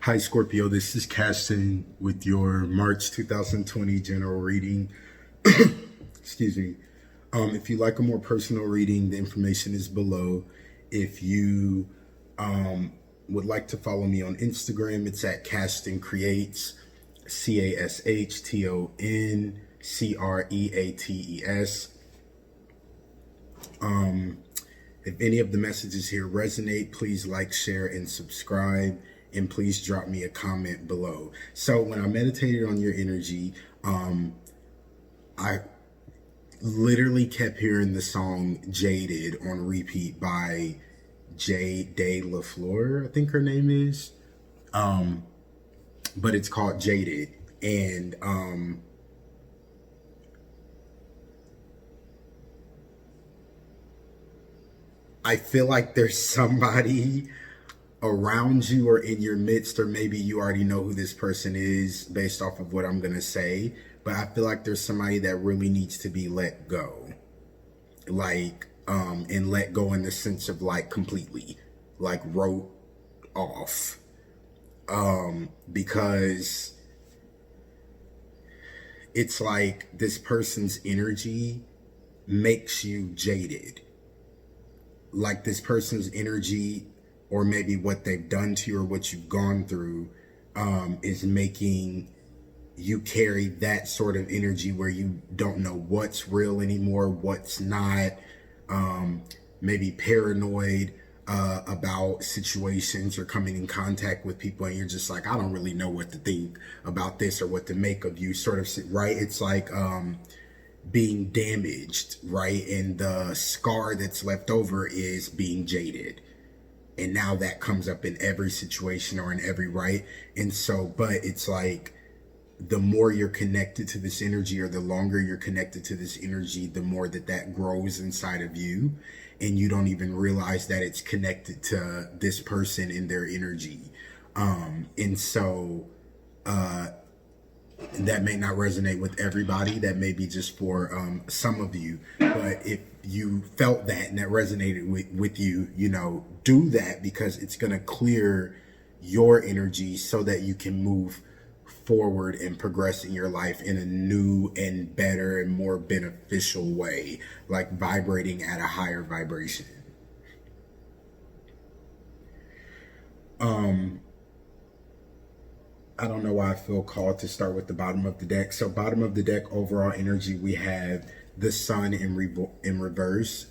Hi, Scorpio. This is Caston with your March 2020 general reading. Excuse me. If you like a more personal reading, the information is below. If you would like to follow me on Instagram, it's at Caston Creates, CASHTONCREATES. If any of the messages here resonate, please like, share, and subscribe. And please drop me a comment below. So when I meditated on your energy, I literally kept hearing the song Jaded on repeat by Day LaFleur, I think her name is. But it's called Jaded. And I feel like there's somebody around you or in your midst, or maybe you already know who this person is based off of what I'm going to say, but I feel like there's somebody that really needs to be let go. Like, and let go in the sense of like completely, like wrote off. Because it's like this person's energy makes you jaded. Like this person's energy, or maybe what they've done to you or what you've gone through, is making you carry that sort of energy where you don't know what's real anymore, what's not, maybe paranoid about situations or coming in contact with people, and you're just like, I don't really know what to think about this or what to make of you, sort of, right? It's like being damaged, right? And the scar that's left over is being jaded. And now that comes up in every situation or in every right. And so, but it's like the more you're connected to this energy, or the longer you're connected to this energy, the more that grows inside of you. And you don't even realize that it's connected to this person and their energy. And so, that may not resonate with everybody. That may be just for some of you. But if you felt that and that resonated with you, you know, do that, because it's going to clear your energy so that you can move forward and progress in your life in a new and better and more beneficial way, like vibrating at a higher vibration. I don't know why I feel called to start with the bottom of the deck. So bottom of the deck, overall energy, we have the sun in reverse,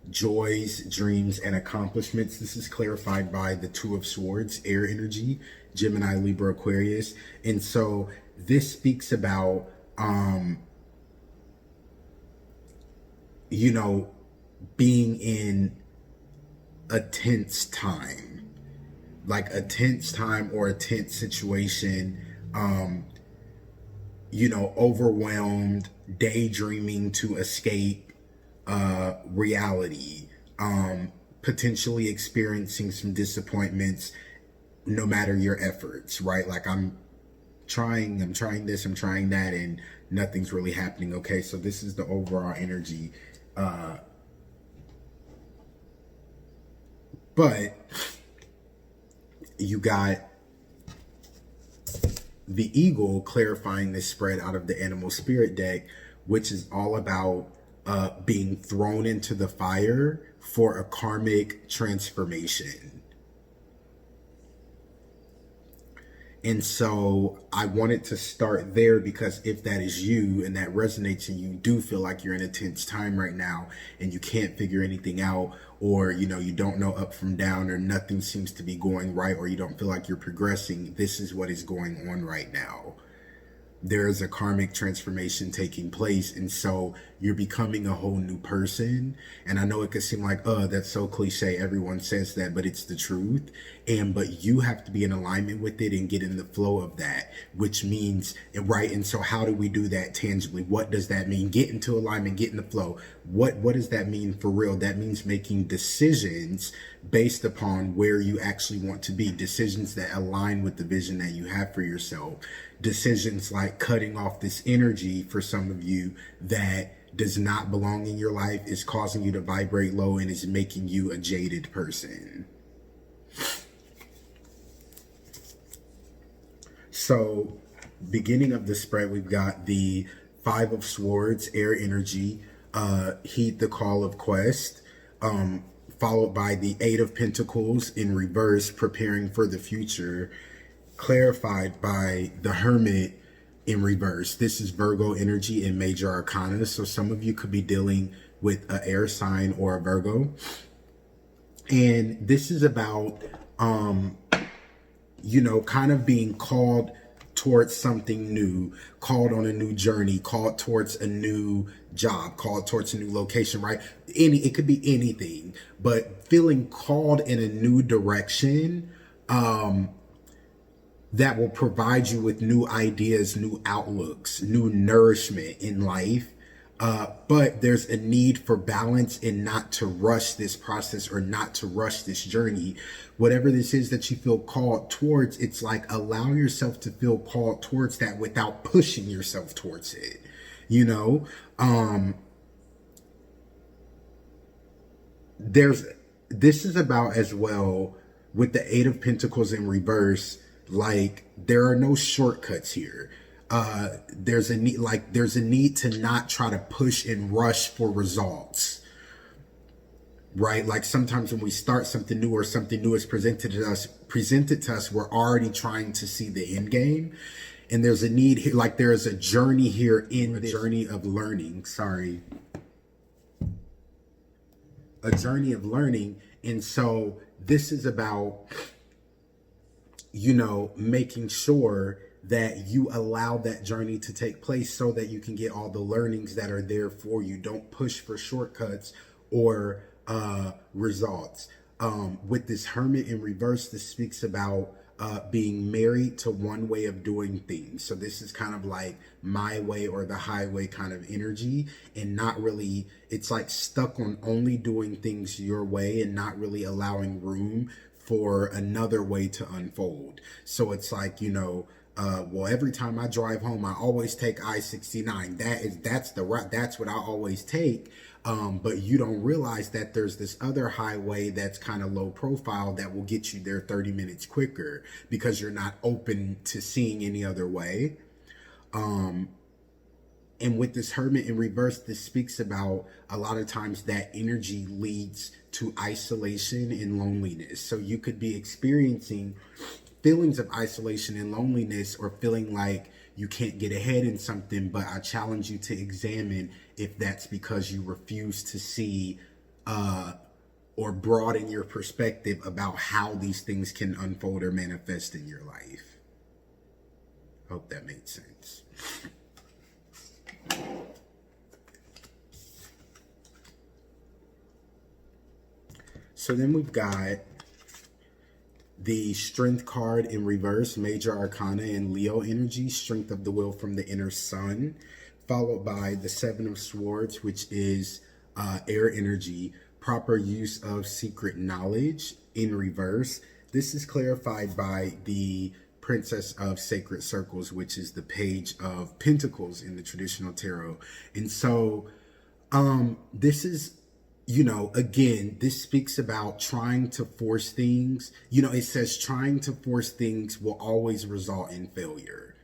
joys, dreams, and accomplishments. This is clarified by the Two of Swords, air energy, Gemini, Libra, Aquarius. And so this speaks about, you know, being in a tense time. Like a tense time or a tense situation, you know, overwhelmed, daydreaming to escape reality, potentially experiencing some disappointments no matter your efforts, right? Like I'm trying this, I'm trying that, and nothing's really happening. Okay, so this is the overall energy. But you got the eagle clarifying this spread out of the animal spirit deck, which is all about being thrown into the fire for a karmic transformation. And so I wanted to start there, because if that is you and that resonates and you do feel like you're in a tense time right now and you can't figure anything out, or, you know, you don't know up from down, or nothing seems to be going right, or you don't feel like you're progressing, this is what is going on right now. There is a karmic transformation taking place, and so you're becoming a whole new person. And I know it could seem like, oh, that's so cliche, everyone says that, but it's the truth. But you have to be in alignment with it and get in the flow of that, which means, right? And so how do we do that tangibly? What does that mean? Get into alignment, get in the flow. What does that mean for real? That means making decisions based upon where you actually want to be, decisions that align with the vision that you have for yourself. Decisions like cutting off this energy for some of you that does not belong in your life, is causing you to vibrate low, and is making you a jaded person. So, beginning of the spread, we've got the Five of Swords, air energy, heed the call of quest, followed by the Eight of Pentacles in reverse, preparing for the future, clarified by the Hermit in reverse. This is Virgo energy in major arcana. So some of you could be dealing with an air sign or a Virgo. And this is about, kind of being called towards something new, called on a new journey, called towards a new job, called towards a new location, right? It could be anything, but feeling called in a new direction, that will provide you with new ideas, new outlooks, new nourishment in life. But there's a need for balance and not to rush this process or not to rush this journey. Whatever this is that you feel called towards, it's like allow yourself to feel called towards that without pushing yourself towards it. This is about as well with the Eight of Pentacles in reverse. Like there are no shortcuts here. There's a need to not try to push and rush for results, right? Like sometimes when we start something new or something new is presented to us, we're already trying to see the end game. And there's a need here, like there's a journey here in the journey of learning. A journey of learning. And so this is about, making sure that you allow that journey to take place so that you can get all the learnings that are there for you. Don't push for shortcuts or results. With this Hermit in reverse, this speaks about being married to one way of doing things. So this is kind of like my way or the highway kind of energy, and not really, it's like stuck on only doing things your way and not really allowing room for another way to unfold. So it's like, well, every time I drive home, I always take I-69. That's the route. That's what I always take. But you don't realize that there's this other highway that's kind of low profile that will get you there 30 minutes quicker because you're not open to seeing any other way. And with this Hermit in reverse, this speaks about a lot of times that energy leads to isolation and loneliness. So you could be experiencing feelings of isolation and loneliness, or feeling like you can't get ahead in something, but I challenge you to examine if that's because you refuse to see or broaden your perspective about how these things can unfold or manifest in your life. Hope that made sense. So then we've got the Strength card in reverse, major arcana and Leo energy, strength of the will from the inner sun, followed by the Seven of Swords, which is air energy, proper use of secret knowledge in reverse. This is clarified by the Princess of Sacred Circles, which is the Page of Pentacles in the traditional tarot. And so this is, again, this speaks about trying to force things. It says trying to force things will always result in failure.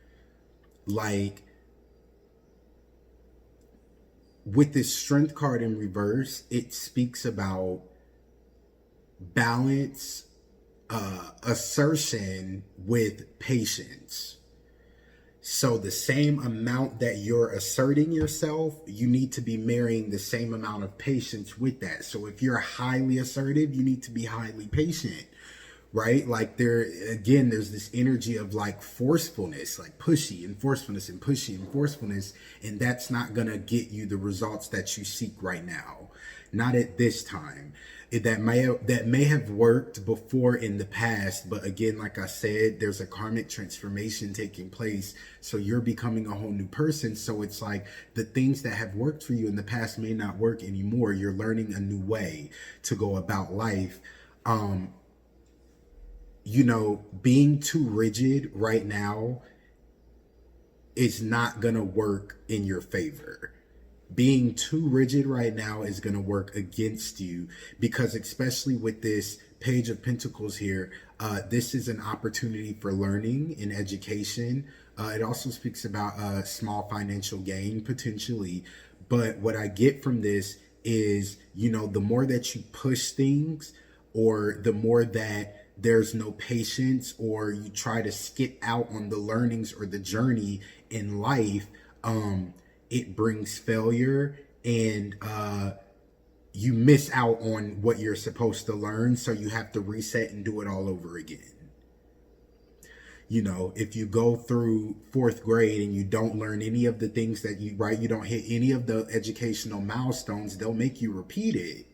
Like with this Strength card in reverse, it speaks about balance, assertion with patience. So the same amount that you're asserting yourself, you need to be marrying the same amount of patience with that. So if you're highly assertive, you need to be highly patient, right? Like there's this energy of like forcefulness, like pushy and forcefulness and pushy and forcefulness. And that's not going to get you the results that you seek right now. Not at this time. That may have worked before in the past, but again, like I said, there's a karmic transformation taking place, so you're becoming a whole new person. So it's like the things that have worked for you in the past may not work anymore. You're learning a new way to go about life. Being too rigid right now is not gonna work in your favor. Being too rigid right now is going to work against you, because especially with this Page of Pentacles here, this is an opportunity for learning and education. It also speaks about a small financial gain potentially. But what I get from this is, the more that you push things, or the more that there's no patience, or you try to skip out on the learnings or the journey in life, it brings failure, and you miss out on what you're supposed to learn. So you have to reset and do it all over again. If you go through fourth grade and you don't learn any of the things that you don't hit any of the educational milestones, they'll make you repeat it.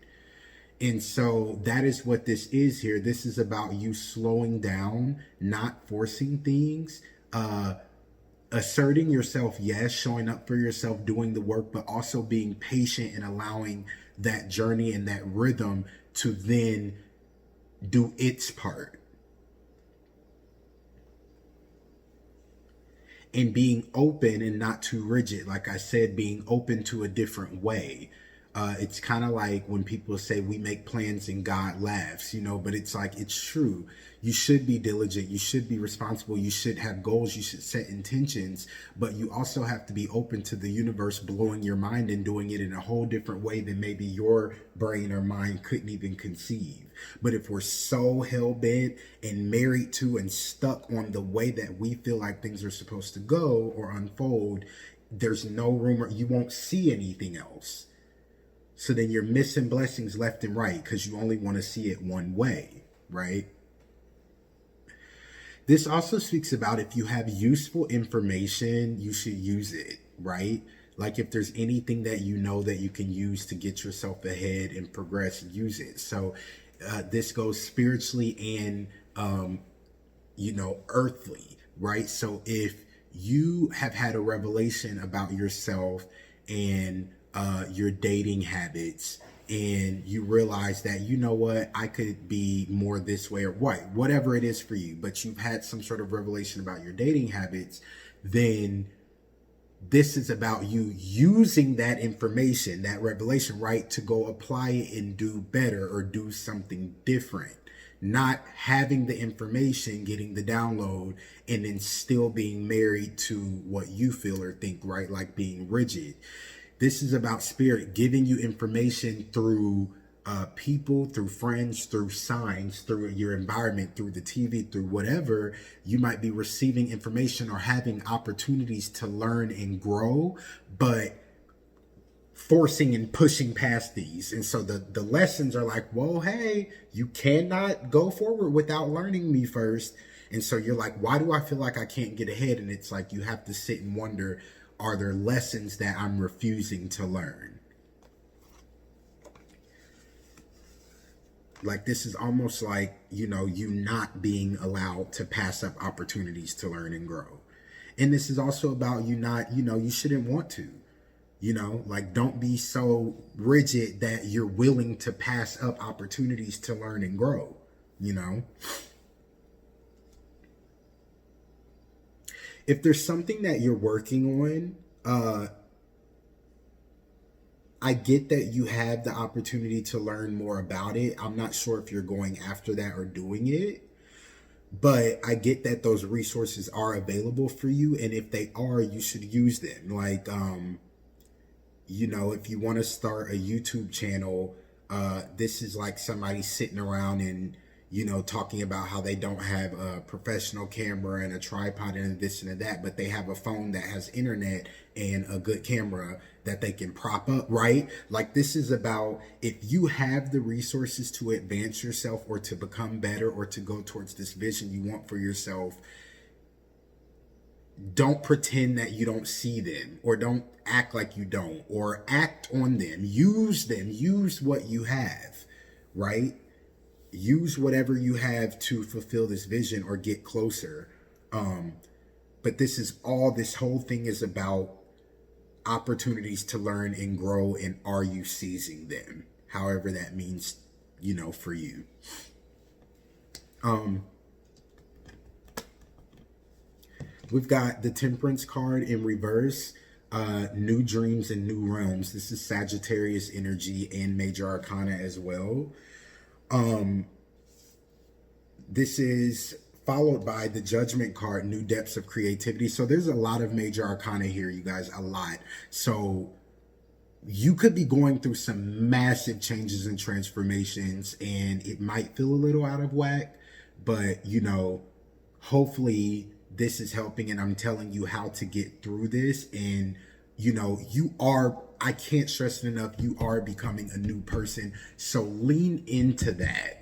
And so that is what this is here. This is about you slowing down, not forcing things, asserting yourself, yes, showing up for yourself, doing the work, but also being patient and allowing that journey and that rhythm to then do its part. And being open and not too rigid. Like I said, being open to a different way. It's kind of like when people say we make plans and God laughs, but it's like, it's true. You should be diligent. You should be responsible. You should have goals. You should set intentions, but you also have to be open to the universe blowing your mind and doing it in a whole different way than maybe your brain or mind couldn't even conceive. But if we're so hell-bent and married to and stuck on the way that we feel like things are supposed to go or unfold, there's no room, or you won't see anything else. So then you're missing blessings left and right because you only want to see it one way, right? This also speaks about if you have useful information, you should use it, right? Like if there's anything that that you can use to get yourself ahead and progress, use it. So this goes spiritually and, earthly, right? So if you have had a revelation about yourself and your dating habits, and you realize that, I could be more this way, or whatever it is for you, but you've had some sort of revelation about your dating habits, then this is about you using that information, that revelation, right, to go apply it and do better or do something different. Not having the information, getting the download, and then still being married to what you feel or think, right? Like being rigid. This is about spirit giving you information through people, through friends, through signs, through your environment, through the TV, through whatever. You might be receiving information or having opportunities to learn and grow, but forcing and pushing past these. And so the lessons are like, whoa, hey, you cannot go forward without learning me first. And so you're like, why do I feel like I can't get ahead? And it's like, you have to sit and wonder, are there lessons that I'm refusing to learn? Like this is almost like, you not being allowed to pass up opportunities to learn and grow. And this is also about you not, you shouldn't want to, like don't be so rigid that you're willing to pass up opportunities to learn and grow, If there's something that you're working on, I get that you have the opportunity to learn more about it. I'm not sure if you're going after that or doing it, but I get that those resources are available for you. And if they are, you should use them. Like, if you want to start a YouTube channel, this is like somebody sitting around and, talking about how they don't have a professional camera and a tripod and this and that, but they have a phone that has internet and a good camera that they can prop up, right? Like this is about, if you have the resources to advance yourself or to become better or to go towards this vision you want for yourself, don't pretend that you don't see them, or don't act like you don't, or act on them. Use what you have, right? Use whatever you have to fulfill this vision or get closer. But this whole thing is about opportunities to learn and grow, and are you seizing them? However that means, for you. We've got the Temperance card in reverse, new dreams and new realms. This is Sagittarius energy and major arcana as well. This is followed by the Judgment card, New Depths of Creativity. So there's a lot of major arcana here, you guys, a lot. So you could be going through some massive changes and transformations, and it might feel a little out of whack, but hopefully this is helping, and I'm telling you how to get through this. And I can't stress it enough, you are becoming a new person. So lean into that.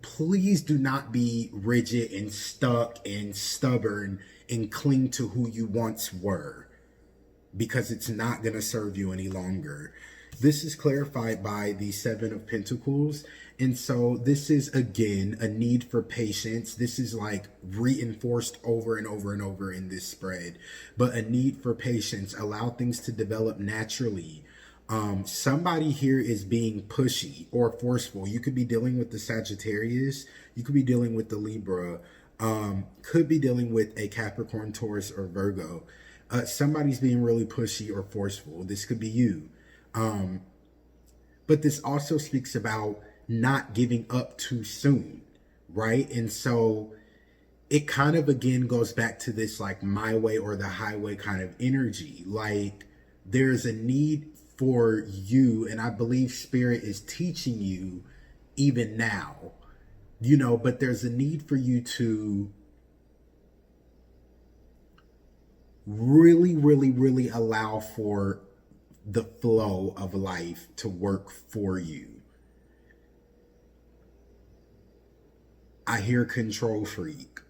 Please do not be rigid and stuck and stubborn and cling to who you once were, because it's not going to serve you any longer. This is clarified by the Seven of Pentacles. And so this is, again, a need for patience. This is like reinforced over and over and over in this spread. But a need for patience. Allow things to develop naturally. Somebody here is being pushy or forceful. You could be dealing with the Sagittarius. You could be dealing with the Libra. Could be dealing with a Capricorn, Taurus, or Virgo. Somebody's being really pushy or forceful. This could be you. But this also speaks about not giving up too soon, right? And so it kind of, again, goes back to this like my way or the highway kind of energy. Like there's a need for you, and I believe Spirit is teaching you even now, but there's a need for you to really, really, really allow for the flow of life to work for you. I hear control freak.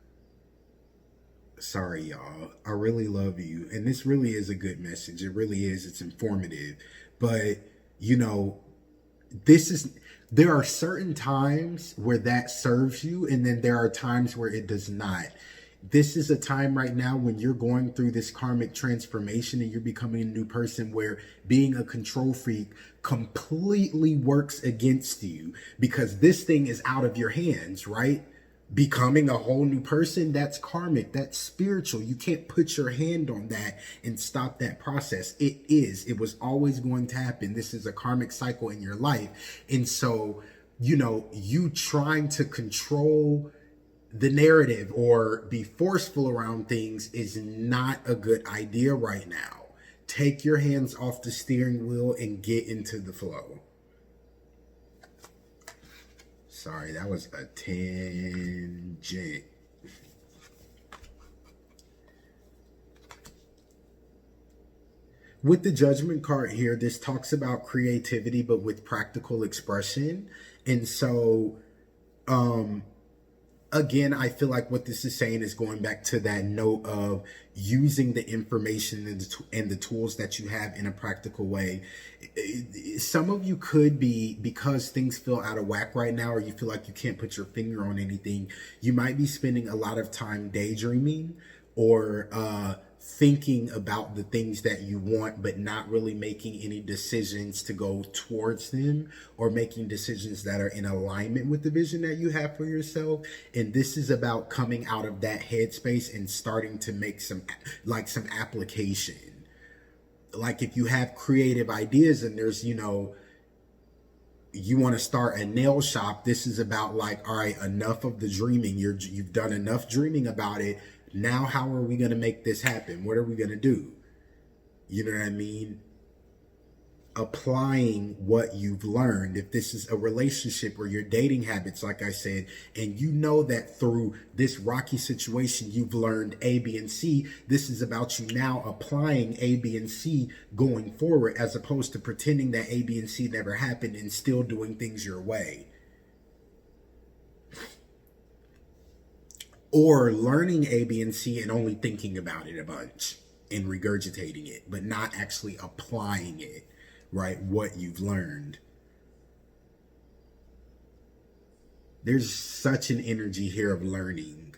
Sorry, y'all. I really love you. And this really is a good message. It really is. It's informative. But, there are certain times where that serves you, and then there are times where it does not. This is a time right now when you're going through this karmic transformation and you're becoming a new person, where being a control freak completely works against you, because this thing is out of your hands, right? Becoming a whole new person, that's karmic, that's spiritual. You can't put your hand on that and stop that process. It was always going to happen. This is a karmic cycle in your life. And so, you trying to control the narrative or be forceful around things is not a good idea right now. Take your hands off the steering wheel and get into the flow. Sorry, that was a tangent. With the Judgment card here, this talks about creativity, but with practical expression. And so, again, I feel like what this is saying is going back to that note of using the information and the tools that you have in a practical way. Some of you could be, because things feel out of whack right now, or you feel like you can't put your finger on anything, you might be spending a lot of time daydreaming or thinking about the things that you want, but not really making any decisions to go towards them, or making decisions that are in alignment with the vision that you have for yourself. And this is about coming out of that headspace and starting to make some application. Like if you have creative ideas and there's, you want to start a nail shop, this is about like, all right, enough of the dreaming. You've done enough dreaming about it. Now, how are we going to make this happen? What are we going to do? You know what I mean? Applying what you've learned. If this is a relationship or your dating habits, like I said, and you know that through this rocky situation, you've learned A, B, and C, this is about you now applying A, B, and C going forward, as opposed to pretending that A, B, and C never happened and still doing things your way. Or learning A, B, and C and only thinking about it a bunch and regurgitating it, but not actually applying it, right? What you've learned. There's such an energy here of learning.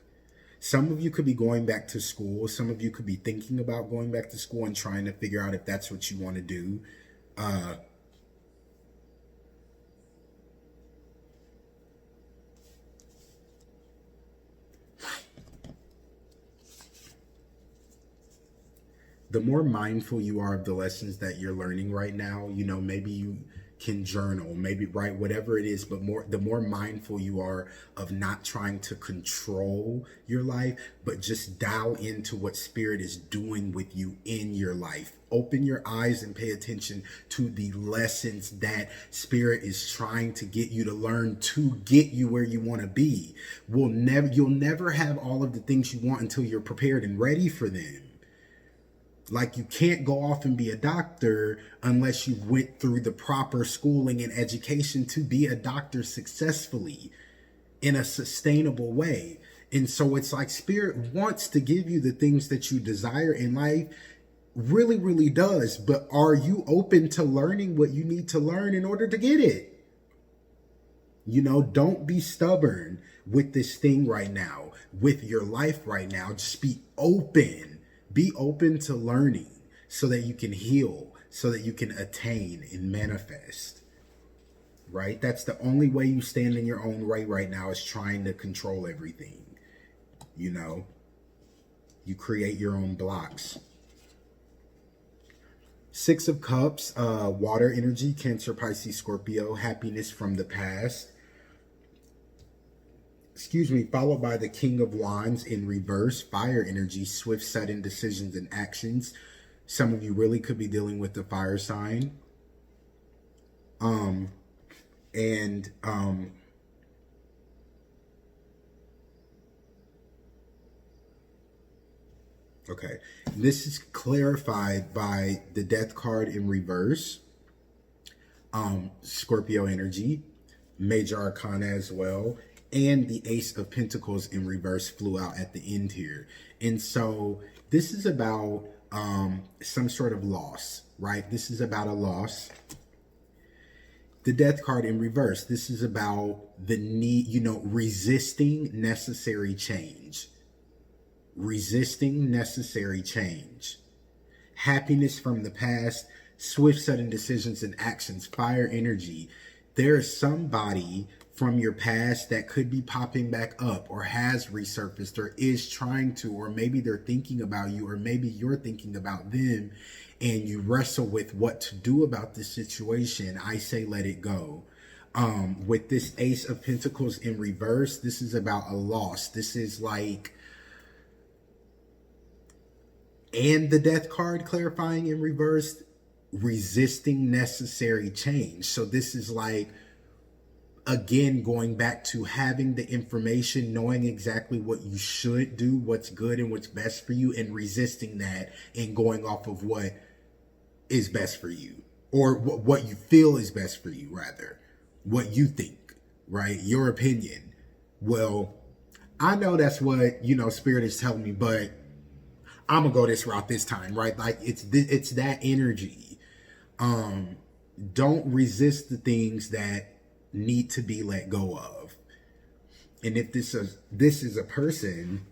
Some of you could be going back to school. Some of you could be thinking about going back to school and trying to figure out if that's what you want to do. The more mindful you are of the lessons that you're learning right now, maybe you can journal, maybe write whatever it is, but the more mindful you are of not trying to control your life, but just dial into what spirit is doing with you in your life. Open your eyes and pay attention to the lessons that spirit is trying to get you to learn to get you where you want to be. You'll never have all of the things you want until you're prepared and ready for them. Like, you can't go off and be a doctor unless you went through the proper schooling and education to be a doctor successfully in a sustainable way. And so it's like spirit wants to give you the things that you desire in life, really, really does. But are you open to learning what you need to learn in order to get it? You know, don't be stubborn with this thing right now, with your life right now. Just be open. Be open to learning so that you can heal, so that you can attain and manifest, right? That's the only way you stand in your own right now, is trying to control everything. You know, you create your own blocks. Six of Cups, water energy, Cancer, Pisces, Scorpio, happiness from the past. Followed by the King of Wands in reverse, fire energy, swift, sudden decisions and actions. Some of you really could be dealing with the fire sign. Okay, this is clarified by the Death card in reverse, Scorpio energy, major arcana as well. And the Ace of Pentacles in reverse flew out at the end here. And so this is about some sort of loss, right? This is about a loss. The Death card in reverse, this is about the need, resisting necessary change. Resisting necessary change. Happiness from the past, swift, sudden decisions and actions, fire energy. There is somebody from your past that could be popping back up, or has resurfaced, or is trying to, or maybe they're thinking about you, or maybe you're thinking about them, and you wrestle with what to do about this situation. I say let it go. With this Ace of Pentacles in reverse, this is about a loss. This is like, and the Death card clarifying in reverse, resisting necessary change. So this is like, again, going back to having the information, knowing exactly what you should do, what's good and what's best for you, and resisting that and going off of what is best for you, or what you feel is best for you, rather, what you think, right? Your opinion. Well, I know that's what, spirit is telling me, but I'm gonna go this route this time, right? Like, it's that energy. Don't resist the things that need to be let go of. And if this is a person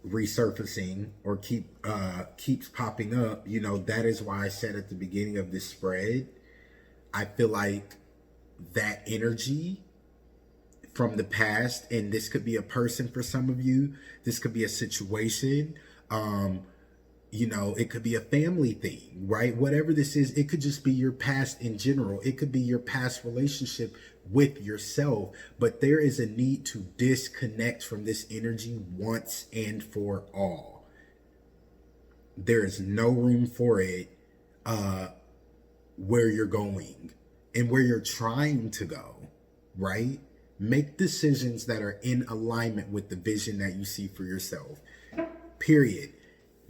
resurfacing or keeps popping up, that is why I said at the beginning of this spread, I feel like that energy from the past, and this could be a person for some of you, this could be a situation, it could be a family thing, right? Whatever this is, it could just be your past in general. It could be your past relationship with yourself. But there is a need to disconnect from this energy once and for all. There is no room for it where you're going and where you're trying to go, right? Make decisions that are in alignment with the vision that you see for yourself, period.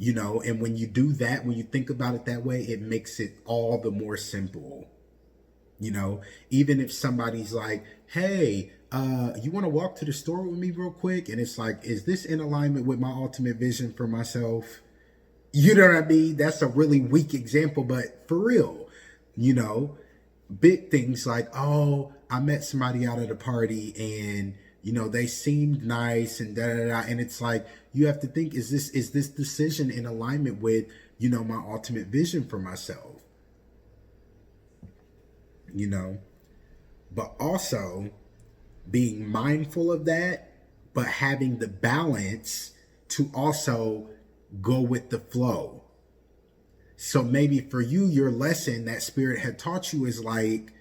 And when you do that, when you think about it that way, it makes it all the more simple. Even if somebody's like, hey, you want to walk to the store with me real quick? And it's like, is this in alignment with my ultimate vision for myself? You know what I mean? That's a really weak example, but for real, big things like, oh, I met somebody out at a party and they seemed nice and da-da-da. And it's like, you have to think, is this decision in alignment with, my ultimate vision for myself? But also being mindful of that, but having the balance to also go with the flow. So maybe for you, your lesson that spirit had taught you is like,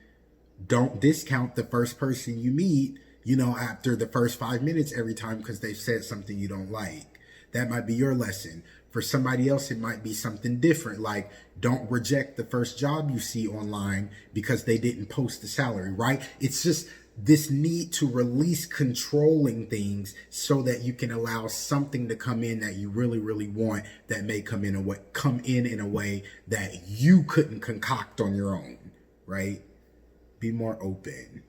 don't discount the first person you meet, after the first 5 minutes every time because they've said something you don't like. That might be your lesson. For somebody else, it might be something different. Like, don't reject the first job you see online because they didn't post the salary, right? It's just this need to release controlling things so that you can allow something to come in that you really, really want, that may come in in a way that you couldn't concoct on your own, right? Be more open.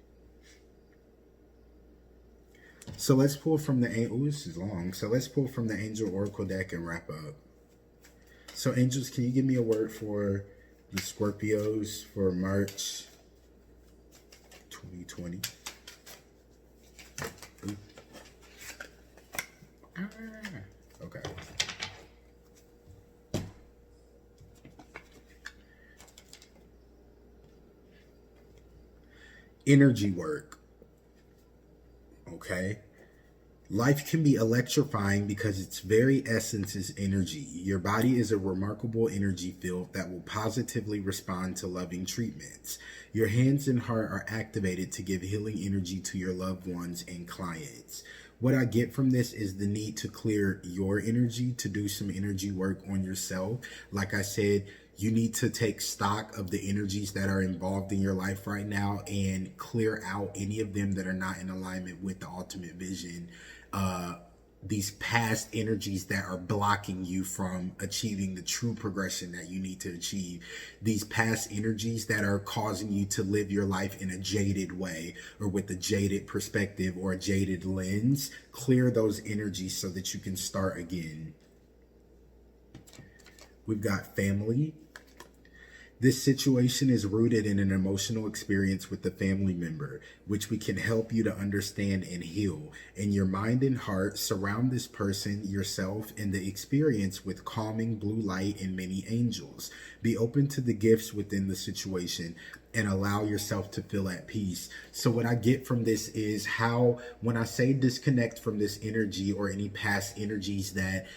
So let's pull from the angel. This is long. So let's pull from the Angel Oracle deck and wrap up. So angels, can you give me a word for the Scorpios for March 2020? Okay. Energy work. Okay. Life can be electrifying because its very essence is energy. Your body is a remarkable energy field that will positively respond to loving treatments. Your hands and heart are activated to give healing energy to your loved ones and clients. What I get from this is the need to clear your energy, to do some energy work on yourself. Like I said, you need to take stock of the energies that are involved in your life right now and clear out any of them that are not in alignment with the ultimate vision. These past energies that are blocking you from achieving the true progression that you need to achieve. These past energies that are causing you to live your life in a jaded way or with a jaded perspective or a jaded lens. Clear those energies so that you can start again. We've got family. This situation is rooted in an emotional experience with the family member, which we can help you to understand and heal. In your mind and heart, surround this person, yourself, and the experience with calming blue light and many angels. Be open to the gifts within the situation and allow yourself to feel at peace. So what I get from this is how, when I say disconnect from this energy or any past energies that,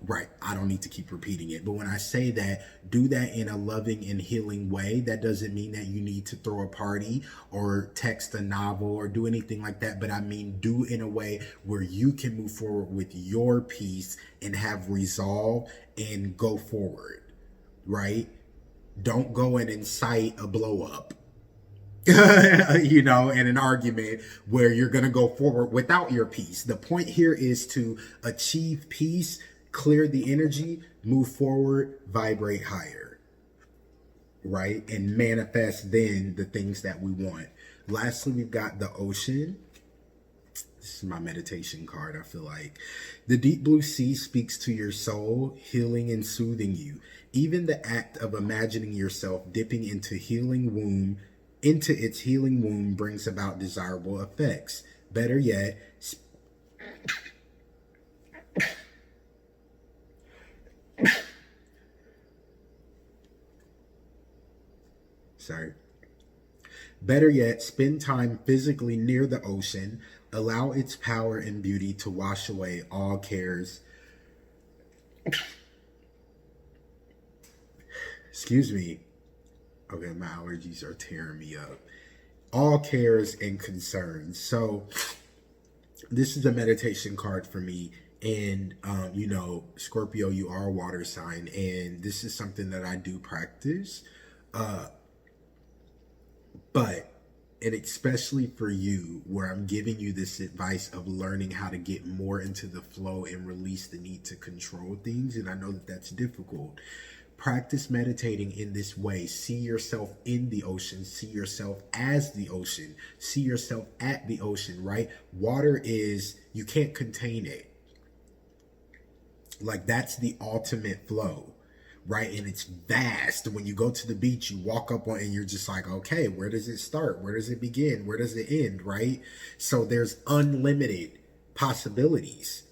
right, I don't need to keep repeating it. But when I say that, do that in a loving and healing way. That doesn't mean that you need to throw a party or text a novel or do anything like that. But I mean, do in a way where you can move forward with your peace and have resolve and go forward, right? Don't go and incite a blow up, in an argument where you're going to go forward without your peace. The point here is to achieve peace, clear the energy, move forward, vibrate higher, right? And manifest then the things that we want. Lastly, we've got the ocean. This is my meditation card, I feel like. The deep blue sea speaks to your soul, healing and soothing you. Even the act of imagining yourself dipping into its healing womb brings about desirable effects. Better yet, spend time physically near the ocean. Allow its power and beauty to wash away all cares. Excuse me. Okay, my allergies are tearing me up. All cares and concerns. So this is a meditation card for me. And, Scorpio, you are a water sign. And this is something that I do practice. And especially for you, where I'm giving you this advice of learning how to get more into the flow and release the need to control things. And I know that that's difficult. Practice meditating in this way. See yourself in the ocean. See yourself as the ocean. See yourself at the ocean, right? Water is, you can't contain it. Like, that's the ultimate flow, right? And it's vast. When you go to the beach, you walk up on it and you're just like, okay, where does it start? Where does it begin? Where does it end, right? So there's unlimited possibilities.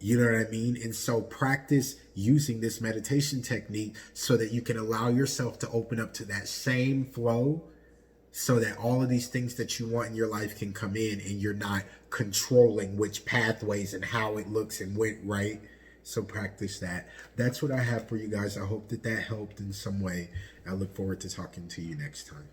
You know what I mean? And so practice using this meditation technique so that you can allow yourself to open up to that same flow, so that all of these things that you want in your life can come in and you're not controlling which pathways and how it looks and when, right? So practice that. That's what I have for you guys. I hope that helped in some way. I look forward to talking to you next time.